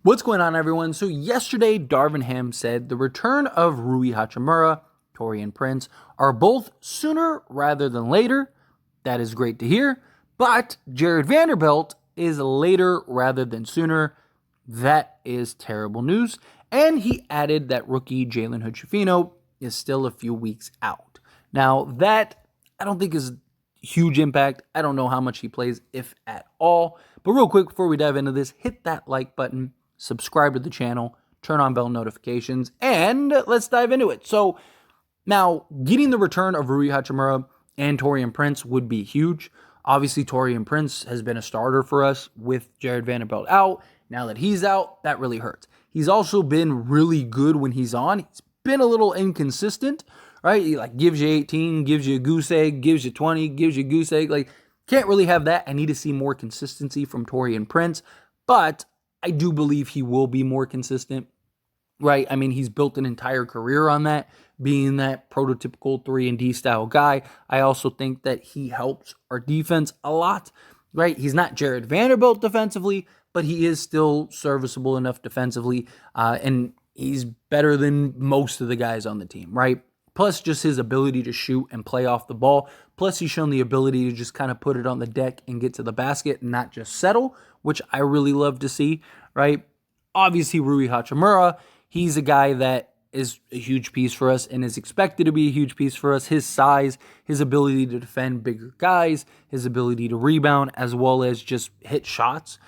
What's going on, everyone? So yesterday, Darvin Ham said the return of Rui Hachimura, Tori and Prince are both sooner rather than later. That is great to hear. But Jared Vanderbilt is later rather than sooner. That is terrible news. And he added that rookie Jalen Hood-Schifino is still a few weeks out. Now, that I don't think is huge impact. I don't know how much he plays, if at all. But real quick, before we dive into this, hit that like button, subscribe to the channel, turn on bell notifications, and let's dive into it. So now, getting the return of Rui Hachimura and Tori and Prince would be huge. Obviously, Tori and Prince has been a starter for us with Jared Vanderbilt out. Now that he's out, that really hurts. He's also been really good when he's on. He's been a little inconsistent, right? He gives you 18, gives you a goose egg, gives you 20, gives you a goose egg. Can't really have that. I need to see more consistency from Tori and Prince, but I do believe he will be more consistent, right? I mean, he's built an entire career on that, being that prototypical 3-and-D style guy. I also think that he helps our defense a lot, right? He's not Jared Vanderbilt defensively, but he is still serviceable enough defensively, and he's better than most of the guys on the team, right? Plus, just his ability to shoot and play off the ball. Plus, he's shown the ability to just kind of put it on the deck and get to the basket and not just settle, which I really love to see, right? Obviously, Rui Hachimura, he's a guy that is a huge piece for us and is expected to be a huge piece for us. His size, his ability to defend bigger guys, his ability to rebound, as well as just hit shots.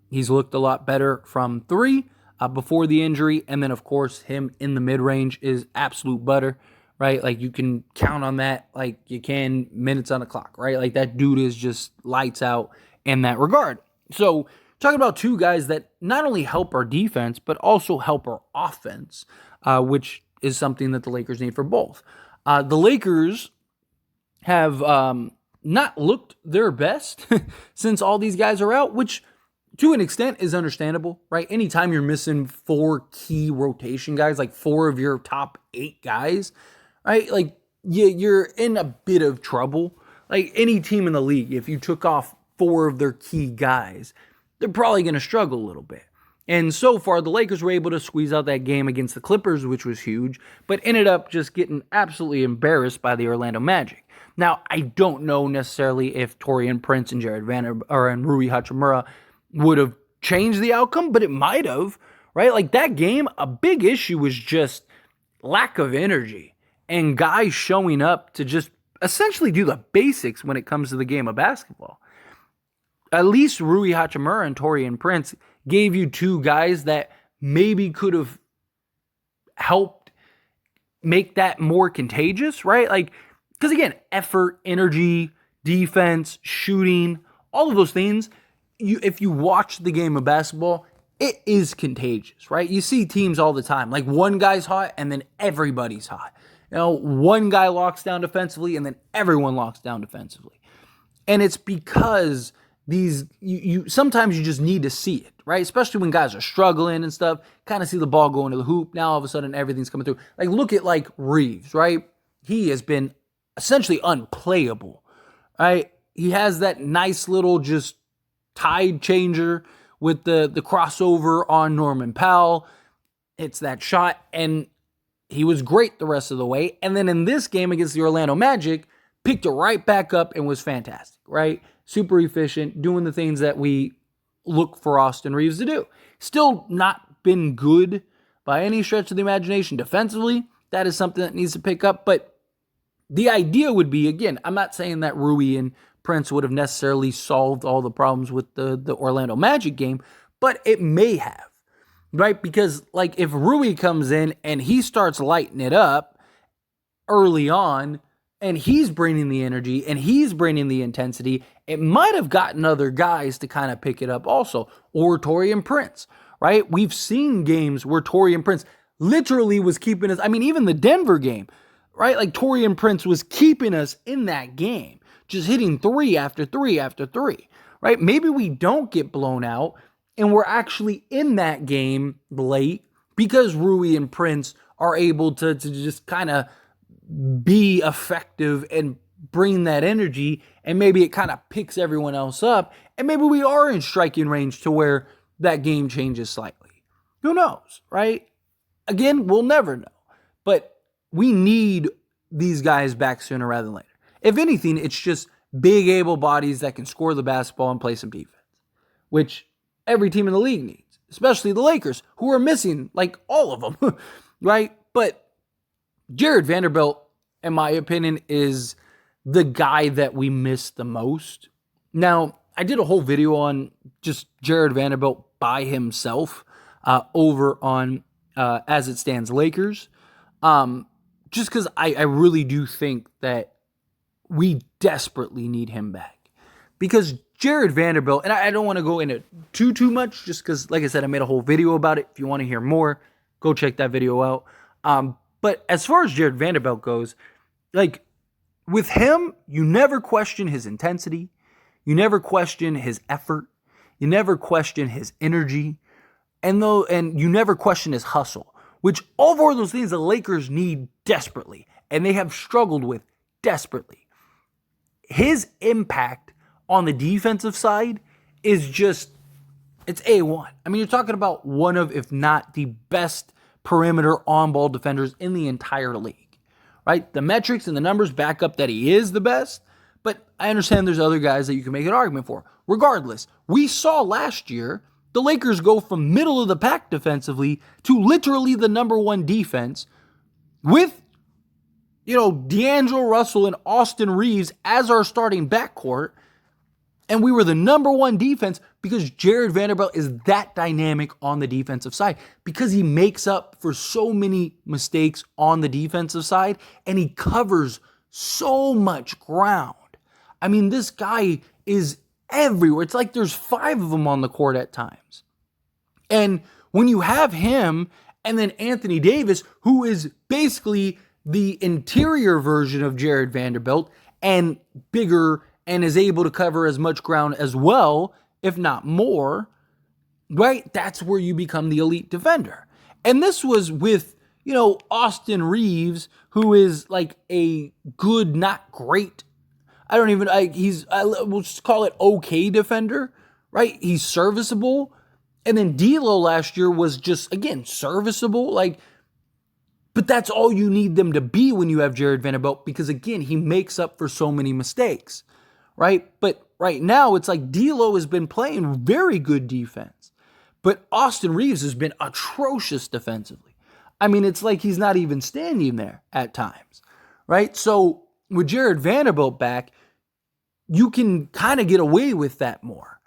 He's looked a lot better from three before the injury. And then, of course, him in the mid-range is absolute butter, right? You can count on that like you can minutes on the clock, right? That dude is just lights out in that regard. So, talking about two guys that not only help our defense, but also help our offense, which is something that the Lakers need for both. The Lakers have not looked their best since all these guys are out, which to an extent is understandable, right? Anytime you're missing four key rotation guys, like four of your top 8 guys, right? You're in a bit of trouble. Any team in the league, if you took off 4 of their key guys, they're probably going to struggle a little bit. And so far, the Lakers were able to squeeze out that game against the Clippers, which was huge, but ended up just getting absolutely embarrassed by the Orlando Magic. Now, I don't know necessarily if Tori and Prince and Jared and Rui Hachimura would have changed the outcome, but it might have, right? That game, a big issue was just lack of energy and guys showing up to just essentially do the basics when it comes to the game of basketball. At least Rui Hachimura and Tori and Prince gave you 2 guys that maybe could have helped make that more contagious, right? Because again, effort, energy, defense, shooting, all of those things, if you watch the game of basketball, it is contagious, right? You see teams all the time. One guy's hot and then everybody's hot. One guy locks down defensively and then everyone locks down defensively. And it's because sometimes you just need to see it, right? Especially when guys are struggling and stuff, kind of see the ball go into the hoop. Now all of a sudden everything's coming through. Look at Reeves, right? He has been essentially unplayable, right? He has that nice little just tide changer with the crossover on Norman Powell. It's that shot, and he was great the rest of the way. And then in this game against the Orlando Magic, picked it right back up and was fantastic, right? Super efficient, doing the things that we look for Austin Reeves to do. Still not been good by any stretch of the imagination defensively. That is something that needs to pick up. But the idea would be, again, I'm not saying that Rui and Prince would have necessarily solved all the problems with the Orlando Magic game, but it may have, right? Because if Rui comes in and he starts lighting it up early on, and he's bringing the energy and he's bringing the intensity, it might have gotten other guys to kind of pick it up also, or Tori and Prince, right? We've seen games where Tori and Prince literally was keeping us, even the Denver game, right? Tori and Prince was keeping us in that game, just hitting 3 after 3 after 3, right? Maybe we don't get blown out and we're actually in that game late because Rui and Prince are able to just kind of be effective and bring that energy, and maybe it kind of picks everyone else up, and maybe we are in striking range to where that game changes slightly. Who knows, right? Again, we'll never know. But we need these guys back sooner rather than later. If anything, it's just big, able bodies that can score the basketball and play some defense, which every team in the league needs, especially the Lakers, who are missing like all of them, right? But Jared Vanderbilt, in my opinion, is the guy that we miss the most. Now, I did a whole video on just Jared Vanderbilt by himself over on As It Stands Lakers. Just because I really do think that we desperately need him back. Because Jared Vanderbilt, and I don't want to go into too much, just because, like I said, I made a whole video about it. If you want to hear more, go check that video out. But as far as Jared Vanderbilt goes, like, with him, you never question his intensity. You never question his effort. You never question his energy. And you never question his hustle, which all four of those things the Lakers need desperately, and they have struggled with desperately. His impact on the defensive side is just, it's A1. I mean, you're talking about one of, if not the best perimeter on-ball defenders in the entire league, right? The metrics and the numbers back up that he is the best, but I understand there's other guys that you can make an argument for. Regardless, we saw last year the Lakers go from middle of the pack defensively to literally the number one defense with, D'Angelo Russell and Austin Reeves as our starting backcourt. And we were the number one defense because Jared Vanderbilt is that dynamic on the defensive side, because he makes up for so many mistakes on the defensive side and he covers so much ground. I mean, this guy is everywhere. It's like there's 5 of them on the court at times. And when you have him and then Anthony Davis, who is basically the interior version of Jared Vanderbilt and bigger and is able to cover as much ground as well, if not more, right? That's where you become the elite defender. And this was with, Austin Reeves, who is like a good, not great, we'll just call it okay defender, right? He's serviceable. And then D'Lo last year was just, again, serviceable. But that's all you need them to be when you have Jared Vanderbilt, because, again, he makes up for so many mistakes, right? But right now, it's like D'Lo has been playing very good defense, but Austin Reeves has been atrocious defensively. I mean, it's like he's not even standing there at times, right? So with Jared Vanderbilt back, you can kind of get away with that more.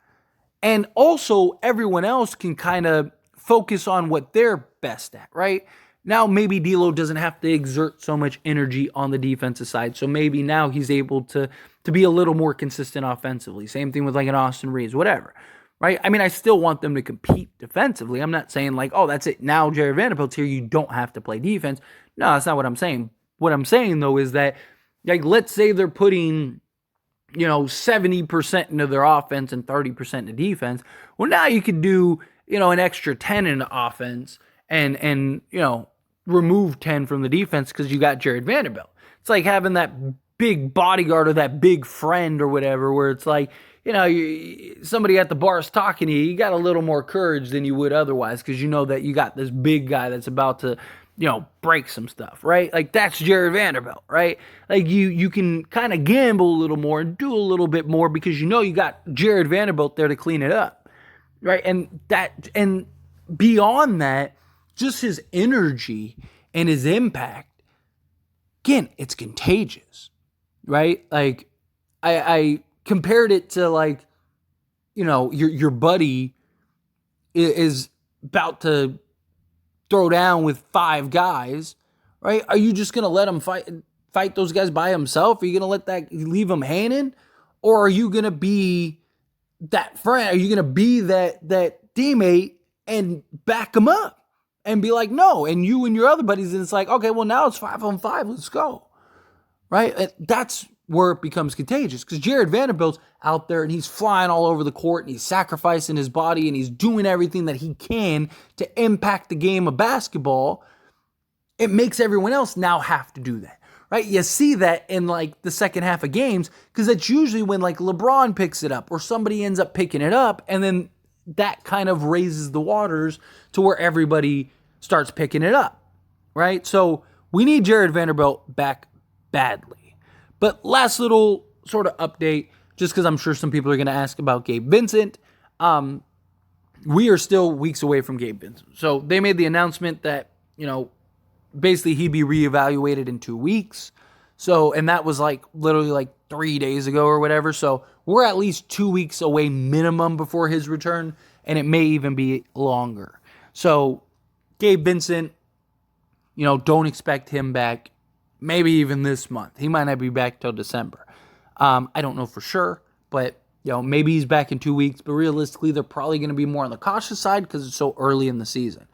And also, everyone else can kind of focus on what they're best at, right? Now, maybe D'Lo doesn't have to exert so much energy on the defensive side, so maybe now he's able to be a little more consistent offensively. Same thing with like an Austin Reeves, whatever, right? I mean, I still want them to compete defensively. I'm not saying like, oh, that's it. Now Jared Vanderbilt's here, you don't have to play defense. No, that's not what I'm saying. What I'm saying, though, is that, like, let's say they're putting 70% into their offense and 30% into defense. Well, now you could do, an extra 10 into offense and remove 10 from the defense because you got Jared Vanderbilt. It's like having that big bodyguard or that big friend or whatever, where it's like, somebody at the bar is talking to you, you got a little more courage than you would otherwise because you know that you got this big guy that's about to, break some stuff, right? Like, that's Jared Vanderbilt, right? Like, you can kind of gamble a little more and do a little bit more because you got Jared Vanderbilt there to clean it up, right? And beyond that, just his energy and his impact, again, it's contagious, right? Like, I compared it to, like, your buddy is about to throw down with 5 guys, right? Are you just going to let him fight those guys by himself? Are you going to leave him hanging? Or are you going to be that friend? Are you going to be that teammate and back him up and be like, no, and you and your other buddies, and it's like, okay, well, now it's 5-on-5, let's go, right? And that's where it becomes contagious, because Jared Vanderbilt's out there and he's flying all over the court and he's sacrificing his body and he's doing everything that he can to impact the game of basketball. It makes everyone else now have to do that, right? You see that in like the second half of games, because that's usually when like LeBron picks it up or somebody ends up picking it up, and then that kind of raises the waters to where everybody starts picking it up, right? So we need Jared Vanderbilt back badly. But last little sort of update, just because I'm sure some people are going to ask about Gabe Vincent. We are still weeks away from Gabe Vincent. So they made the announcement that, basically he'd be reevaluated in 2 weeks. So, and that was literally 3 days ago or whatever. So we're at least 2 weeks away minimum before his return, and it may even be longer. So Gabe Vincent, don't expect him back maybe even this month. He might not be back till December. I don't know for sure, but maybe he's back in 2 weeks, but realistically, they're probably going to be more on the cautious side because it's so early in the season.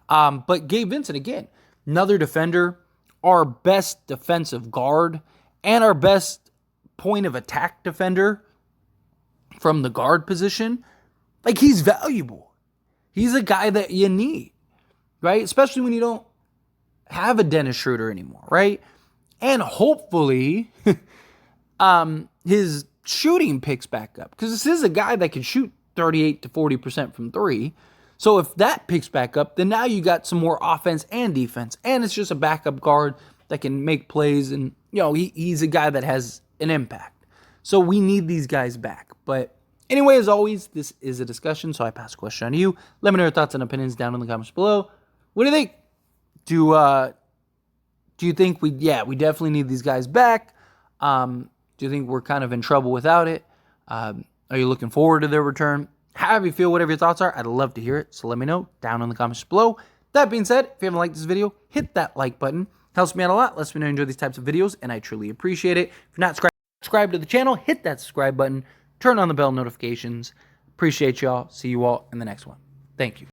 But Gabe Vincent, again, another defender, our best defensive guard, and our best point of attack defender from the guard position. He's valuable. He's a guy that you need, right? Especially when you don't have a Dennis Schroeder anymore, right? And hopefully, his shooting picks back up, because this is a guy that can shoot 38 to 40% from three. So if that picks back up, then now you got some more offense and defense, and it's just a backup guard that can make plays, and he's a guy that has an impact. So we need these guys back. But anyway, as always, this is a discussion, so I pass the question on to you. Let me know your thoughts and opinions down in the comments below. What do you think? Do you think we definitely need these guys back? Do you think we're kind of in trouble without it? Are you looking forward to their return? However you feel, whatever your thoughts are, I'd love to hear it. So let me know down in the comments below. That being said, if you haven't liked this video, hit that like button. Helps me out a lot. Lets me know you enjoy these types of videos, and I truly appreciate it. If you're not subscribed to the channel, hit that subscribe button. Turn on the bell notifications. Appreciate y'all. See you all in the next one. Thank you.